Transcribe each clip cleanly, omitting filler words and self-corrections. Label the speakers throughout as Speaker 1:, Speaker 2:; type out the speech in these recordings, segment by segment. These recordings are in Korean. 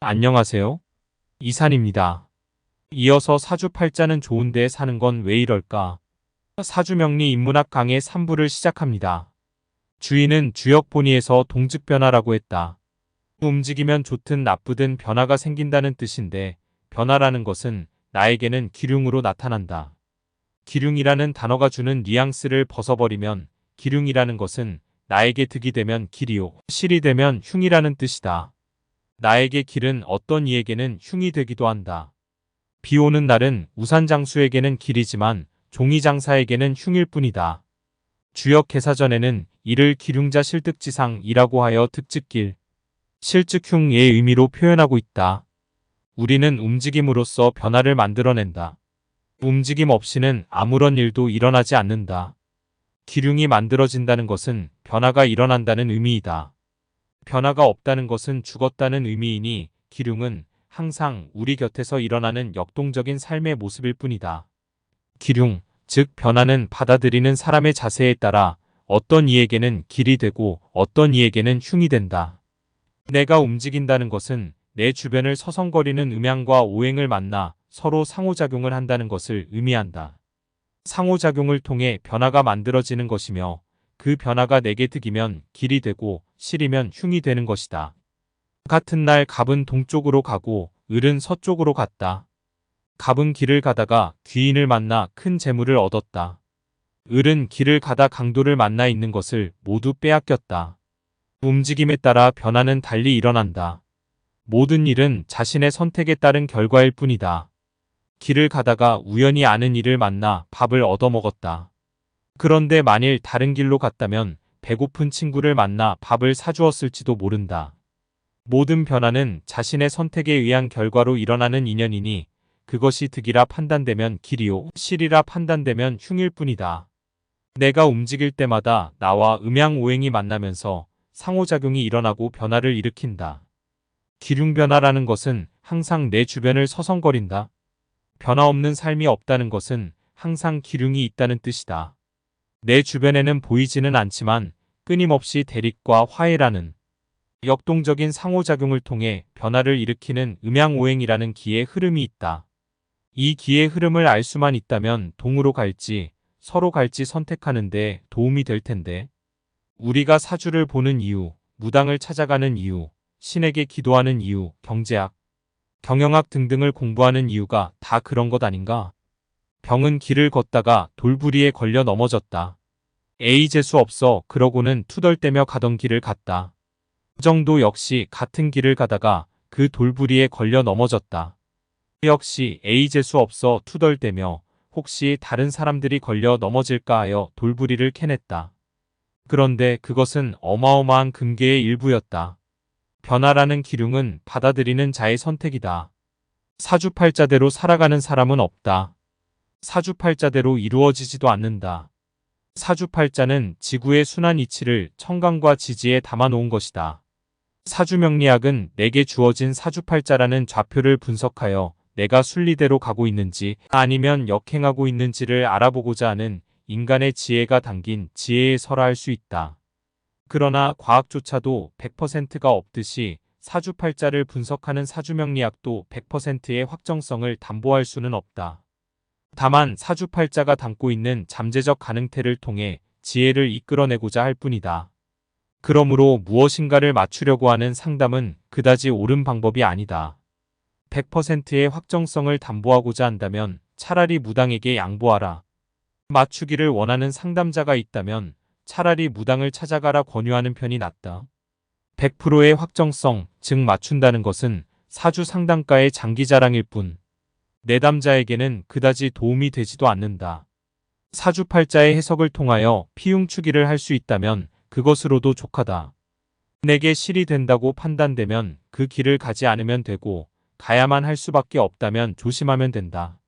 Speaker 1: 안녕하세요. 이산입니다. 이어서 사주팔자는 좋은데 사는 건 왜 이럴까? 사주명리 인문학 강의 3부를 시작합니다. 주인은 주역본의에서 동즉변화라고 했다. 움직이면 좋든 나쁘든 변화가 생긴다는 뜻인데 변화라는 것은 나에게는 기륭으로 나타난다. 기륭이라는 단어가 주는 뉘앙스를 벗어버리면 기륭이라는 것은 나에게 득이 되면 길이요, 실이 되면 흉이라는 뜻이다. 나에게 길은 어떤 이에게는 흉이 되기도 한다. 비 오는 날은 우산장수에게는 길이지만 종이장사에게는 흉일 뿐이다. 주역 개사전에는 이를 기륭자 실득지상이라고 하여 득즉길, 실즉흉의 의미로 표현하고 있다. 우리는 움직임으로써 변화를 만들어낸다. 움직임 없이는 아무런 일도 일어나지 않는다. 기륭이 만들어진다는 것은 변화가 일어난다는 의미이다. 변화가 없다는 것은 죽었다는 의미이니 기륭은 항상 우리 곁에서 일어나는 역동적인 삶의 모습일 뿐이다. 기륭, 즉 변화는 받아들이는 사람의 자세에 따라 어떤 이에게는 길이 되고 어떤 이에게는 흉이 된다. 내가 움직인다는 것은 내 주변을 서성거리는 음양과 오행을 만나 서로 상호작용을 한다는 것을 의미한다. 상호작용을 통해 변화가 만들어지는 것이며 그 변화가 내게 득이면 길이 되고 실이면 흉이 되는 것이다. 같은 날 갑은 동쪽으로 가고 을은 서쪽으로 갔다. 갑은 길을 가다가 귀인을 만나 큰 재물을 얻었다. 을은 길을 가다 강도를 만나 있는 것을 모두 빼앗겼다. 움직임에 따라 변화는 달리 일어난다. 모든 일은 자신의 선택에 따른 결과일 뿐이다. 길을 가다가 우연히 아는 이를 만나 밥을 얻어먹었다. 그런데 만일 다른 길로 갔다면 배고픈 친구를 만나 밥을 사주었을지도 모른다. 모든 변화는 자신의 선택에 의한 결과로 일어나는 인연이니 그것이 득이라 판단되면 길이요, 실이라 판단되면 흉일 뿐이다. 내가 움직일 때마다 나와 음양오행이 만나면서 상호작용이 일어나고 변화를 일으킨다. 기륭변화라는 것은 항상 내 주변을 서성거린다. 변화 없는 삶이 없다는 것은 항상 기륭이 있다는 뜻이다. 내 주변에는 보이지는 않지만 끊임없이 대립과 화해라는 역동적인 상호작용을 통해 변화를 일으키는 음양오행이라는 기의 흐름이 있다. 이 기의 흐름을 알 수만 있다면 동으로 갈지 서로 갈지 선택하는 데 도움이 될 텐데. 우리가 사주를 보는 이유, 무당을 찾아가는 이유, 신에게 기도하는 이유, 경제학, 경영학 등등을 공부하는 이유가 다 그런 것 아닌가? 병은 길을 걷다가 돌부리에 걸려 넘어졌다. 에이 재수 없어 그러고는 투덜대며 가던 길을 갔다. 정도 역시 같은 길을 가다가 그 돌부리에 걸려 넘어졌다. 역시 에이 재수 없어 투덜대며 혹시 다른 사람들이 걸려 넘어질까 하여 돌부리를 캐냈다. 그런데 그것은 어마어마한 금괴의 일부였다. 변화라는 기륭은 받아들이는 자의 선택이다. 사주팔자대로 살아가는 사람은 없다. 사주팔자대로 이루어지지도 않는다. 사주팔자는 지구의 순환 이치를 청강과 지지에 담아놓은 것이다. 사주명리학은 내게 주어진 사주팔자라는 좌표를 분석하여 내가 순리대로 가고 있는지 아니면 역행하고 있는지를 알아보고자 하는 인간의 지혜가 담긴 지혜의 설화할 수 있다. 그러나 과학조차도 100%가 없듯이 사주팔자를 분석하는 사주명리학도 100%의 확정성을 담보할 수는 없다. 다만 사주팔자가 담고 있는 잠재적 가능태를 통해 지혜를 이끌어내고자 할 뿐이다. 그러므로 무엇인가를 맞추려고 하는 상담은 그다지 옳은 방법이 아니다. 100%의 확정성을 담보하고자 한다면 차라리 무당에게 양보하라. 맞추기를 원하는 상담자가 있다면 차라리 무당을 찾아가라 권유하는 편이 낫다. 100%의 확정성, 즉 맞춘다는 것은 사주 상담가의 장기자랑일 뿐 내담자에게는 그다지 도움이 되지도 않는다. 사주팔자의 해석을 통하여 피흉추기를 할 수 있다면 그것으로도 족하다. 내게 실이 된다고 판단되면 그 길을 가지 않으면 되고 가야만 할 수밖에 없다면 조심하면 된다.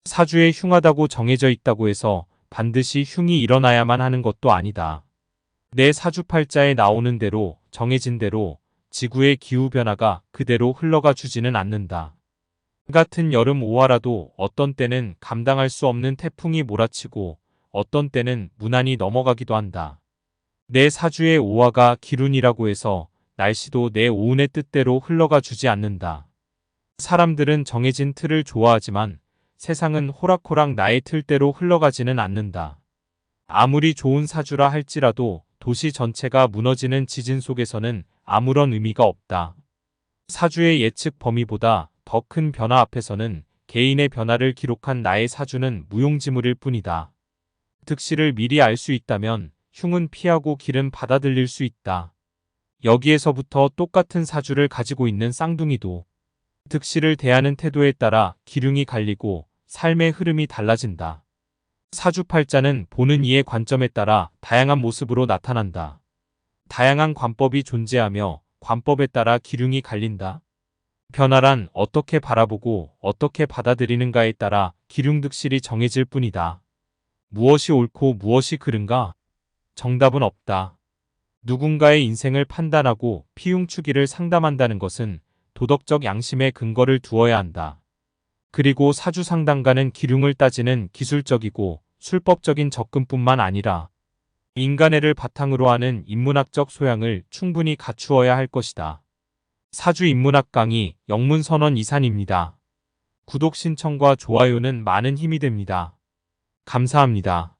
Speaker 1: 사주에 흉하다고 정해져 있다고 해서 반드시 흉이 일어나야만 하는 것도 아니다. 내 사주팔자에 나오는 대로 정해진 대로 지구의 기후변화가 그대로 흘러가 주지는 않는다. 같은 여름 5화라도 어떤 때는 감당할 수 없는 태풍이 몰아치고 어떤 때는 무난히 넘어가기도 한다. 내 사주의 5화가 기룬이라고 해서 날씨도 내 오운의 뜻대로 흘러가 주지 않는다. 사람들은 정해진 틀을 좋아하지만 세상은 호락호락 나의 틀대로 흘러가지는 않는다. 아무리 좋은 사주라 할지라도 도시 전체가 무너지는 지진 속에서는 아무런 의미가 없다. 사주의 예측 범위보다 더 큰 변화 앞에서는 개인의 변화를 기록한 나의 사주는 무용지물일 뿐이다. 득실을 미리 알 수 있다면 흉은 피하고 길은 받아들일 수 있다. 여기에서부터 똑같은 사주를 가지고 있는 쌍둥이도 득실을 대하는 태도에 따라 기륭이 갈리고 삶의 흐름이 달라진다. 사주팔자는 보는 이의 관점에 따라 다양한 모습으로 나타난다. 다양한 관법이 존재하며 관법에 따라 기륭이 갈린다. 변화란 어떻게 바라보고 어떻게 받아들이는가에 따라 기륭득실이 정해질 뿐이다. 무엇이 옳고 무엇이 그른가? 정답은 없다. 누군가의 인생을 판단하고 피흉추기를 상담한다는 것은 도덕적 양심에 근거를 두어야 한다. 그리고 사주 상담가는 기륭을 따지는 기술적이고 술법적인 접근뿐만 아니라 인간애를 바탕으로 하는 인문학적 소양을 충분히 갖추어야 할 것이다. 사주 인문학 강의 영문선원 이산입니다. 구독 신청과 좋아요는 많은 힘이 됩니다. 감사합니다.